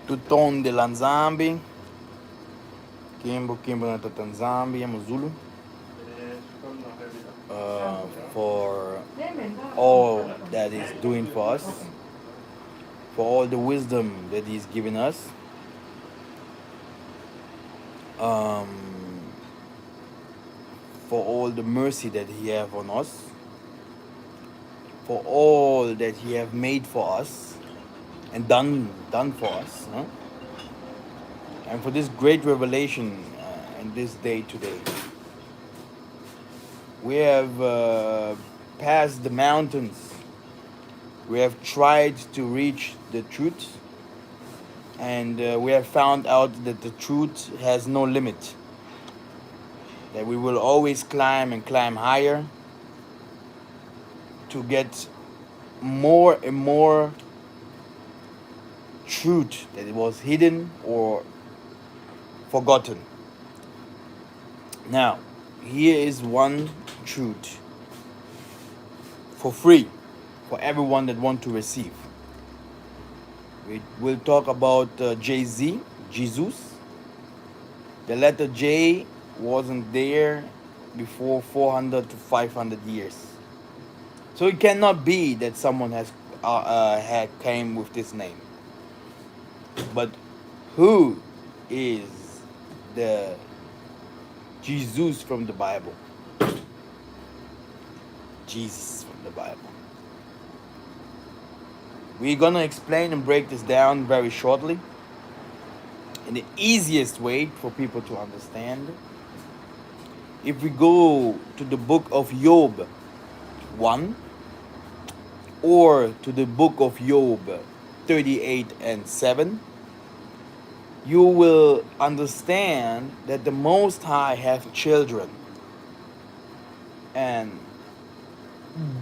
Tuton de Nzambe. Kimbo na Tata Nzambe ya Zulu. For all that He's doing for us, for all the wisdom that He's given us, for all the mercy that He have on us, for all that He have made for us and done for us, huh? And for this great revelation in this day today. We have passed the mountains. We have tried to reach the truth, and we have found out that the truth has no limit. That we will always climb and climb higher to get more and more truth that it was hidden or forgotten. Now, here is one truth for free for everyone that want to receive. We will talk about J-Z, Jesus. The letter J wasn't there before 400 to 500 years. So it cannot be that someone has had came with this name. But who is the Jesus from the Bible? Jesus from the Bible. We're gonna explain and break this down very shortly in the easiest way for people to understand. If we go to the book of Job 1 or to the book of Job 38 and 7, you will understand that the Most High have children, and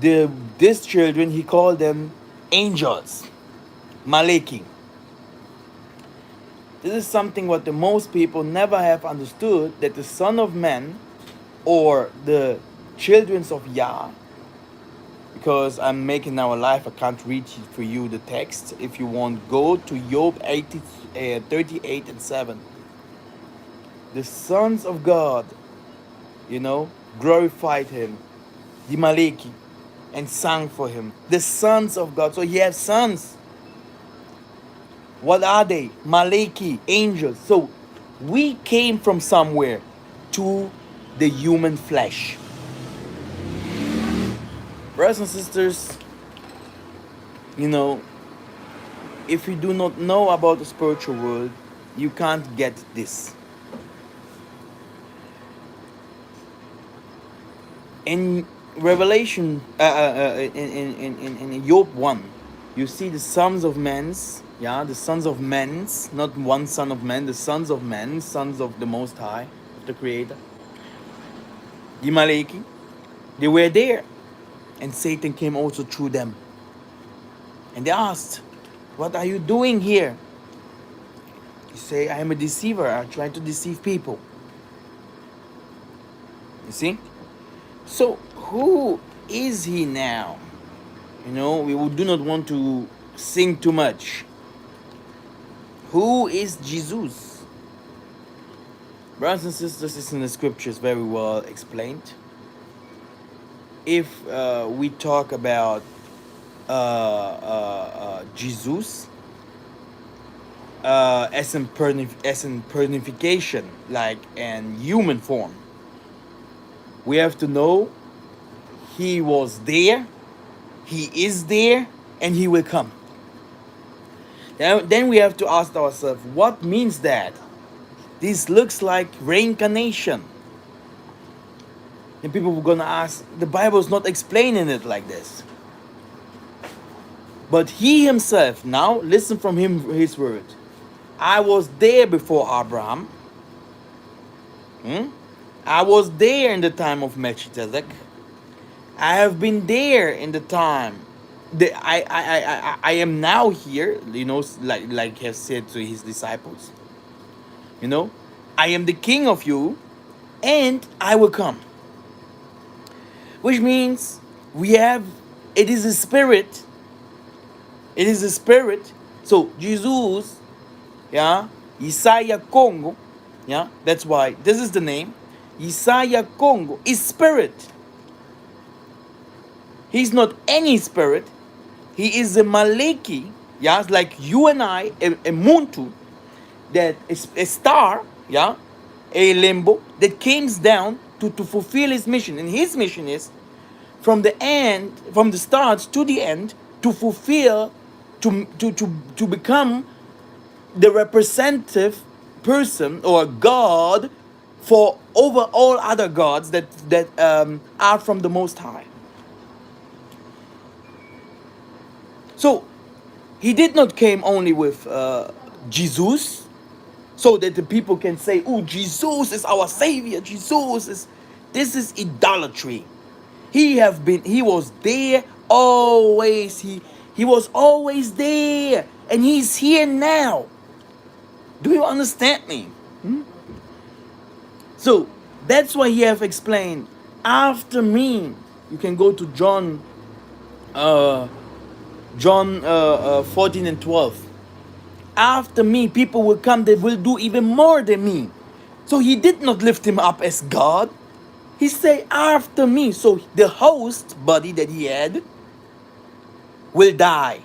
these children, He called them angels, Maleki. This is something what the most people never have understood, that the Son of Man or the children of Yah, because I'm making now a live, I can't read for you the text. If you want, go to Job 38 and 7. The sons of God, glorified Him, the Maleki, and sang for Him. The sons of God. So He has sons. What are they? Maleki, angels. So we came from somewhere to the human flesh. Brothers and sisters, if you do not know about the spiritual world, you can't get this. In Revelation, in Job 1, you see the sons of men, the sons of men, not one son of man, the sons of men, sons of the Most High, of the Creator. The Maleki, they were there, and Satan came also through them. And they asked, what are you doing here? You say, I am a deceiver, I try to deceive people. You see? So, who is he now? We do not want to sing too much. Who is Jesus? Brothers and sisters, it's in the scriptures very well explained. If we talk about Jesus as in personification, like in human form, we have to know He was there, He is there, and He will come. Then we have to ask ourselves, what means that? This looks like reincarnation. And people were going to ask, the Bible is not explaining it like this. But He Himself, now listen from His word. I was there before Abraham. I was there in the time of Melchizedek. I have been there in the time. I am now here, like he has said to his disciples. You know, I am the king of you, and I will come. Which means we have, it is a spirit. It is a spirit. So Jesus, yeah, Isaiah Congo, yeah, that's why this is the name. Isaiah Congo is spirit. He's not any spirit. He is a Maleki, yeah, it's like you and I, a Muntu, that is a star, yeah, a limbo that comes down to fulfill his mission. And his mission is from the end, from the start to the end, to fulfill, to become the representative person or God for over all other gods that are from the Most High. So he did not came only with Jesus, so that the people can say, "Oh, Jesus is our savior. Jesus is." This is idolatry. He was there always. He was always there, and he's here now. Do you understand me? So that's why he have explained. After me, you can go to uh, John 14 and 12. After me, people will come that will do even more than me. So he did not lift him up as God. He say after me. So the host body that he had will die.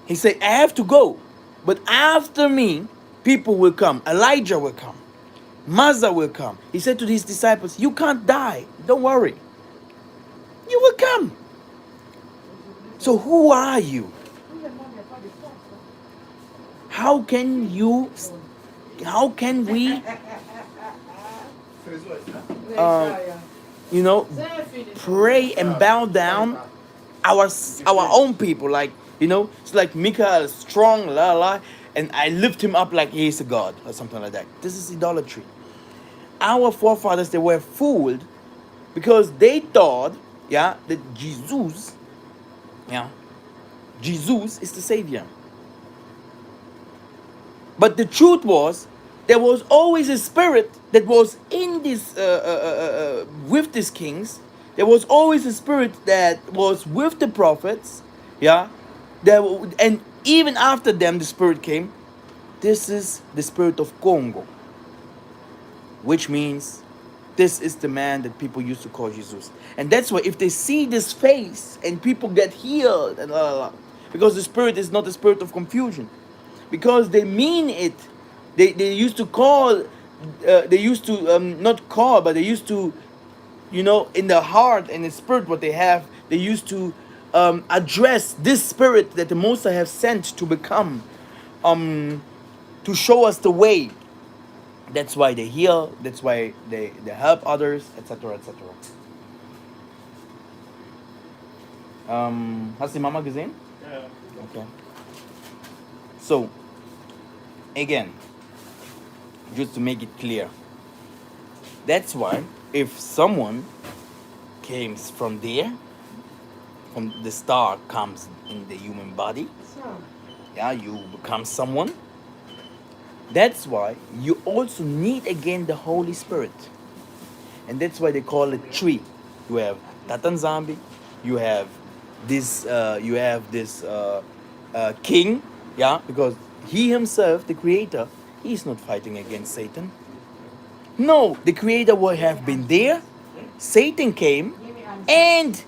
He said, I have to go. But after me, people will come. Elijah will come. Mazda will come. He said to his disciples, you can't die. Don't worry. You will come. So who are you? How can we, pray and bow down our own people? Like, it's like Michael, strong, la la, and I lift him up like he's a god or something like that. This is idolatry. Our forefathers, they were fooled because they thought, that Jesus is the savior. But the truth was, there was always a spirit that was in this, with these kings. There was always a spirit that was with the prophets, and even after them, the spirit came. This is the spirit of Congo, which means this is the man that people used to call Jesus. And that's why if they see this face and people get healed and because the spirit is not the spirit of confusion. Because they mean it. They used to call, not call, but they used to, in the heart and the spirit what they have, they used to address this spirit that the Most High have sent to become, to show us the way. That's why they heal. That's why they help others, etc., etc. Hast du die Mama gesehen? Yeah. Okay. So, again, just to make it clear, that's why if someone comes from there, from the star comes in the human body, you become someone. That's why you also need again the Holy Spirit. And that's why they call it tree. You have Tata Nzambe, you have this king, because he himself, the creator, he's not fighting against Satan. No, the creator would have been there. Satan came, and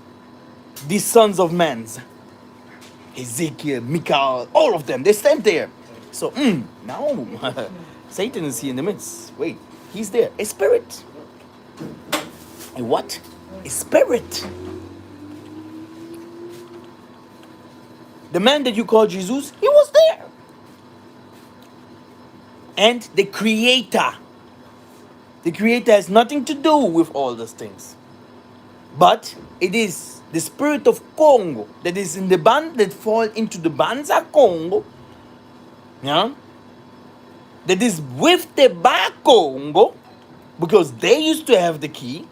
the sons of men, Ezekiel, Michael, all of them, they stand there. So, now Satan is here in the midst. Wait, he's there. A spirit. A what? A spirit. The man that you call Jesus, he was there. And the creator. The creator has nothing to do with all those things. But it is the spirit of Congo that is in the band that fall into the Banza Congo. That is with the Ba Congo. because they used to have the key.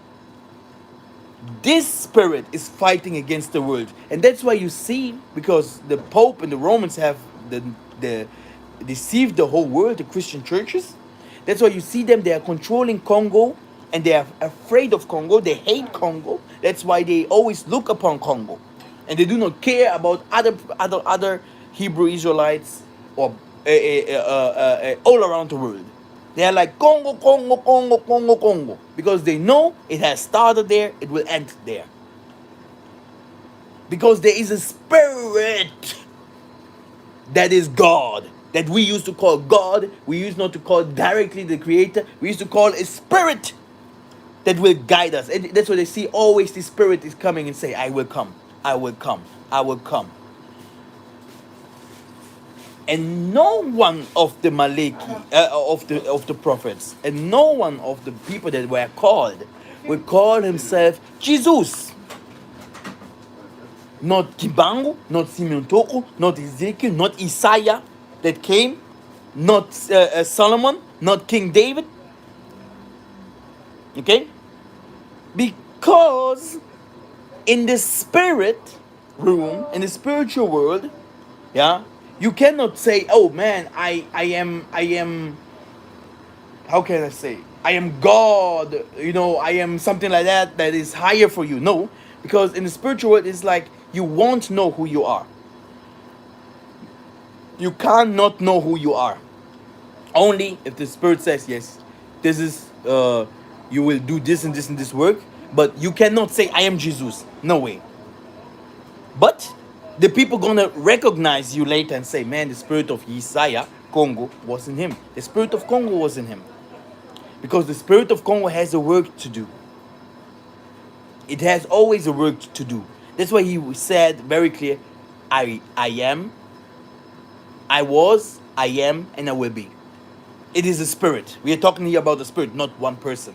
This spirit is fighting against the world, and that's why you see, because the Pope and the Romans have the deceived the whole world, the Christian churches. That's why you see them. They are controlling Congo, and they are afraid of Congo. They hate Congo. That's why they always look upon Congo, and they do not care about other Hebrew Israelites or all around the world. They are like Congo, Congo, Congo, Congo, Congo, because they know it has started there, it will end there. Because there is a spirit that is God, that we used to call God. We used not to call directly the Creator. We used to call a spirit that will guide us. And that's what they see. Always the spirit is coming and say, I will come, I will come, I will come. And no one of the Maleki, of the prophets, and no one of the people that were called would call himself Jesus. Not Kibangu, not Simeon Toko, not Ezekiel, not Isaiah that came, not Solomon, not King David. Okay? Because in the spirit room, in the spiritual world, yeah, you cannot say, oh man, I am, how can I say, I am God, I am something like that is higher for you. No, because in the spiritual world, it's like you won't know who you are. You can't not know who you are. Only if the spirit says, yes, this is, you will do this and this and this work, but you cannot say, I am Jesus. No way. But the people gonna recognize you later and say, man, the spirit of Isaiah, Congo, was in him. The spirit of Congo was in him. Because the spirit of Congo has a work to do. It has always a work to do. That's why he said very clear, I am, I was, I am, and I will be. It is a spirit. We are talking here about the spirit, not one person.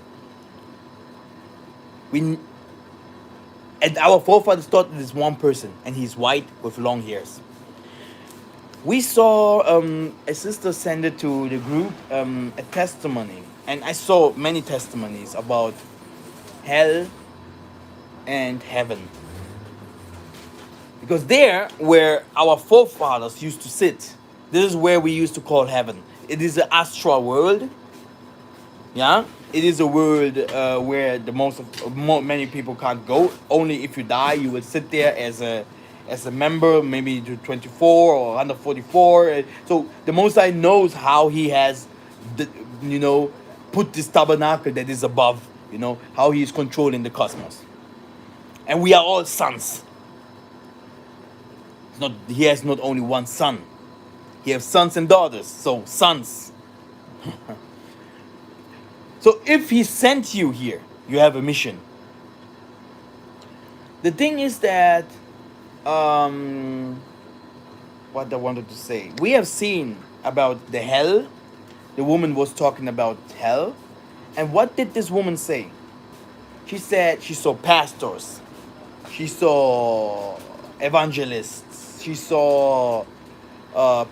And our forefathers thought it is one person, and he's white with long hairs. We saw a sister send it to the group, a testimony, and I saw many testimonies about hell and heaven. Because there, where our forefathers used to sit, this is where we used to call heaven. It is an astral world. Yeah, it is a world where many people can't go. Only if you die, you will sit there as a member, maybe to 24 or 144. So the Most High knows how He has, put this tabernacle that is above. How He is controlling the cosmos, and we are all sons. He has not only one son. He has sons and daughters. So sons. So if he sent you here, you have a mission. The thing is that, what I wanted to say, we have seen about the hell. The woman was talking about hell. And what did this woman say? She said she saw pastors. She saw evangelists. She saw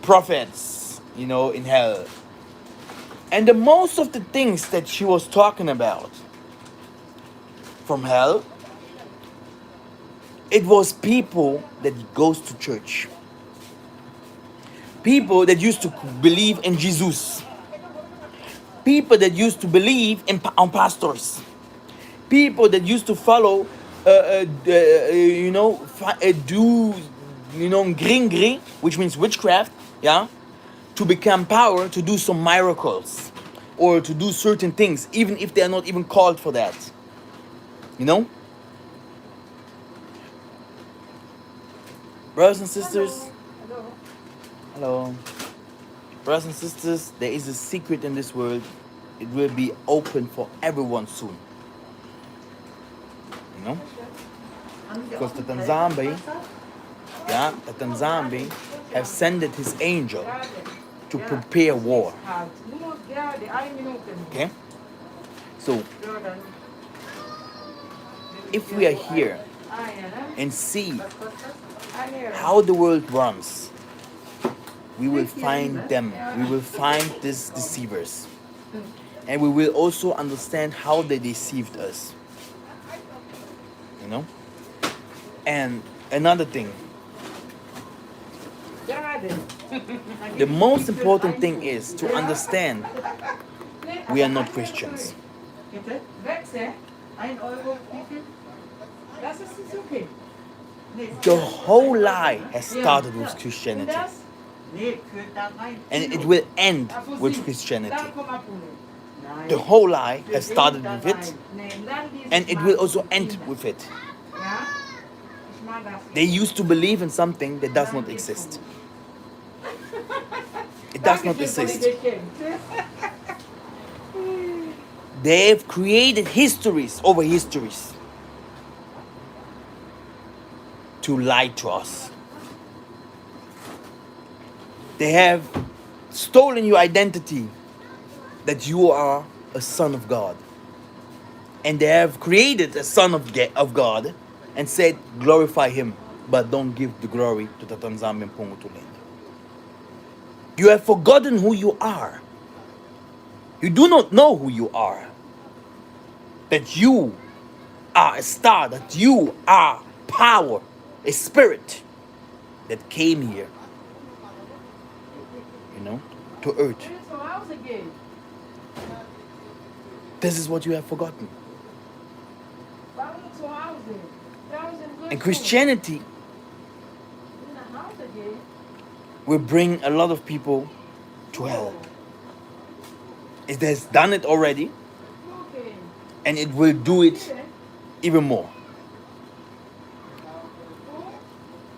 prophets, in hell. And the most of the things that she was talking about from hell, it was people that goes to church. People that used to believe in Jesus. People that used to believe on pastors. People that used to follow, gring, which means witchcraft, yeah, to become power, to do some miracles, or to do certain things, even if they are not even called for that. Brothers and sisters, hello. Brothers and sisters, there is a secret in this world. It will be open for everyone soon. Because Tata Nzambe, Tata Nzambe have sent his angel to prepare war. Okay? So, if we are here and see how the world runs, we will find them. We will find these deceivers. And we will also understand how they deceived us. You know? And another thing, the most important thing is to understand we are not Christians. The whole lie has started with Christianity. And it will end with Christianity. The whole lie has started with it. And it will also end with it. They used to believe in something that does not exist. It does not exist. They've created histories over histories to lie to us. They have stolen your identity that you are a son of God. And they have created a son of God and said, glorify him, but don't give the glory to Tata Nzambe and Pongo Tulende. You have forgotten who you are. You do not know who you are. That you are a star, that you are power, a spirit that came here, to earth. This is what you have forgotten. And Christianity will bring a lot of people to hell. It has done it already, and it will do it even more.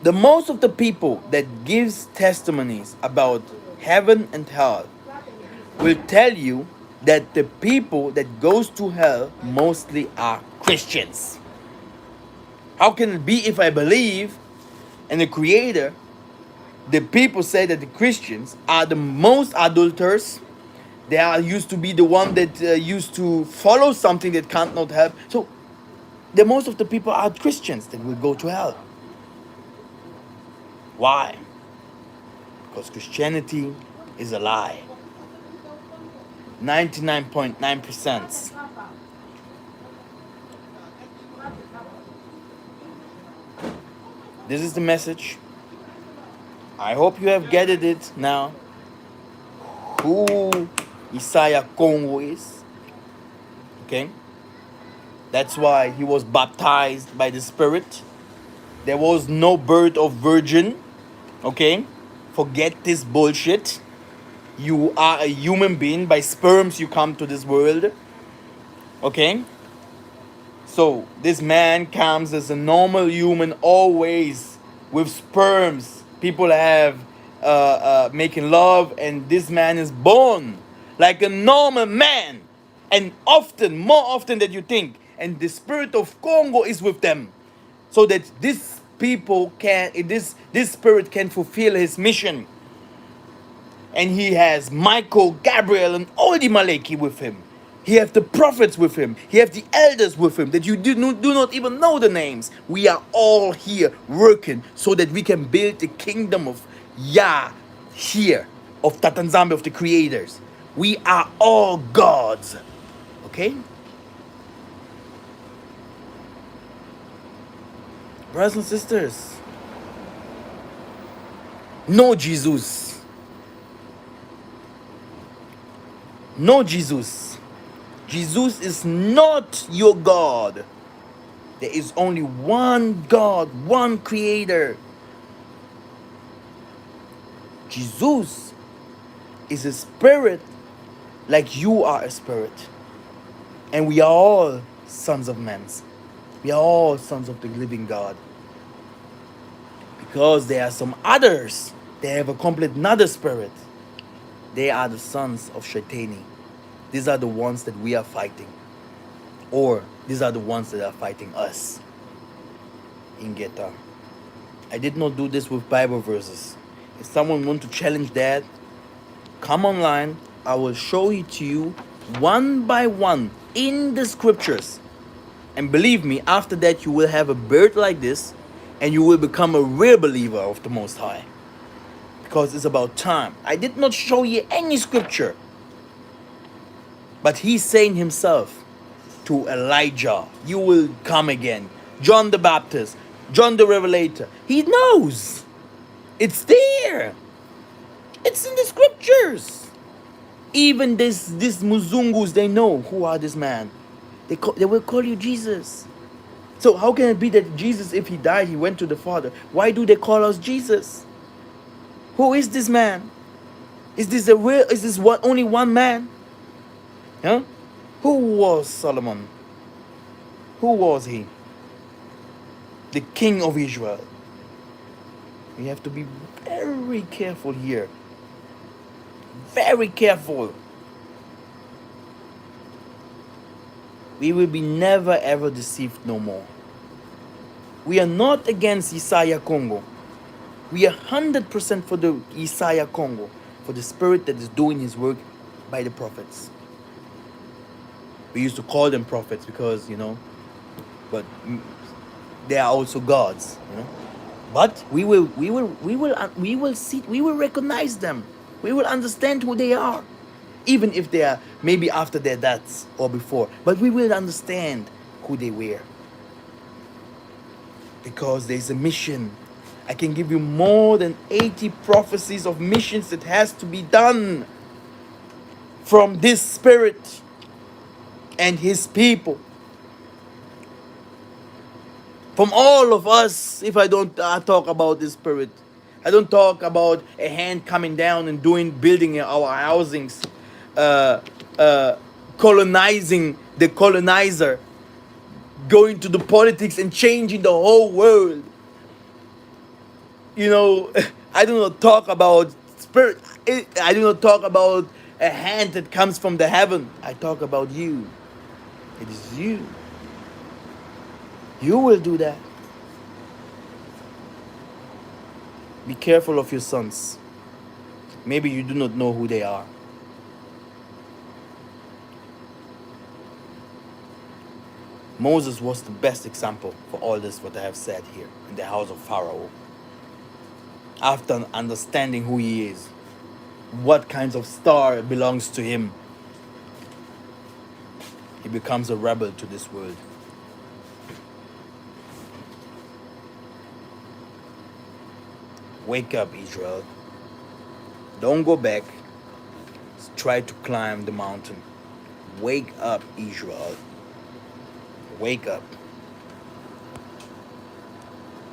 The most of the people that gives testimonies about heaven and hell will tell you that the people that goes to hell mostly are Christians. How can it be if I believe in the Creator? The people say that the Christians are the most adulterers. They are used to be the one that used to follow something that can't not help. So the most of the people are Christians that will go to hell. Why? Because Christianity is a lie. 99.9%. This is the message. I hope you have gathered it now. Who Isaiah Kongo is. Okay? That's why he was baptized by the Spirit. There was no birth of virgin. Okay? Forget this bullshit. You are a human being. By sperms you come to this world. Okay? So this man comes as a normal human, always with sperms. People have making love, and this man is born like a normal man, and often, more often than you think. And the spirit of Congo is with them, so that this people can, this spirit can fulfill his mission. And he has Michael, Gabriel, and all the Maleki with him. He has the prophets with him. He has the elders with him that you do not even know the names. We are all here working so that we can build the kingdom of Yah here, of Tata Nzambe, of the creators. We are all gods. Okay? Brothers and sisters, know Jesus. Know Jesus. Jesus is not your God. There is only one God, one creator. Jesus is a spirit like you are a spirit. And we are all sons of men. We are all sons of the living God. Because there are some others, they have a complete another spirit. They are the sons of Shaitani. These are the ones that we are fighting. Or these are the ones that are fighting us in Geta. I did not do this with Bible verses. If someone wants to challenge that, come online. I will show it to you one by one in the scriptures. And believe me, after that you will have a bird like this, and you will become a real believer of the Most High. Because it's about time. I did not show you any scripture But he's saying himself to Elijah, you will come again. John the Baptist, John the Revelator. He knows. It's there. It's in the scriptures. Even these Muzungus, they know who are this man. They will call you Jesus. So how can it be that Jesus, if he died, he went to the Father? Why do they call us Jesus? Who is this man? Is this only one man? Huh? Who was Solomon? Who was he? The king of Israel. We have to be very careful here. Very careful. We will be never ever deceived no more. We are not against Isaiah Congo. We are 100% for the Isaiah Congo, for the spirit that is doing his work by the prophets. We used to call them prophets because, but they are also gods, But we will recognize them. We will understand who they are, even if they are maybe after their deaths or before. But we will understand who they were, because there's a mission. I can give you more than 80 prophecies of missions that has to be done from this spirit and his people. From all of us, if I don't talk about this spirit, I don't talk about a hand coming down and building our housings, colonizing the colonizer, going to the politics and changing the whole world. I do not talk about spirit. I do not talk about a hand that comes from the heaven. I talk about you. It is you. You will do that. Be careful of your sons. Maybe you do not know who they are. Moses was the best example for all this what I have said here in the house of Pharaoh. After understanding who he is, what kinds of star belongs to him, he becomes a rebel to this world. Wake up, Israel. Don't go back. Try to climb the mountain. Wake up, Israel. Wake up.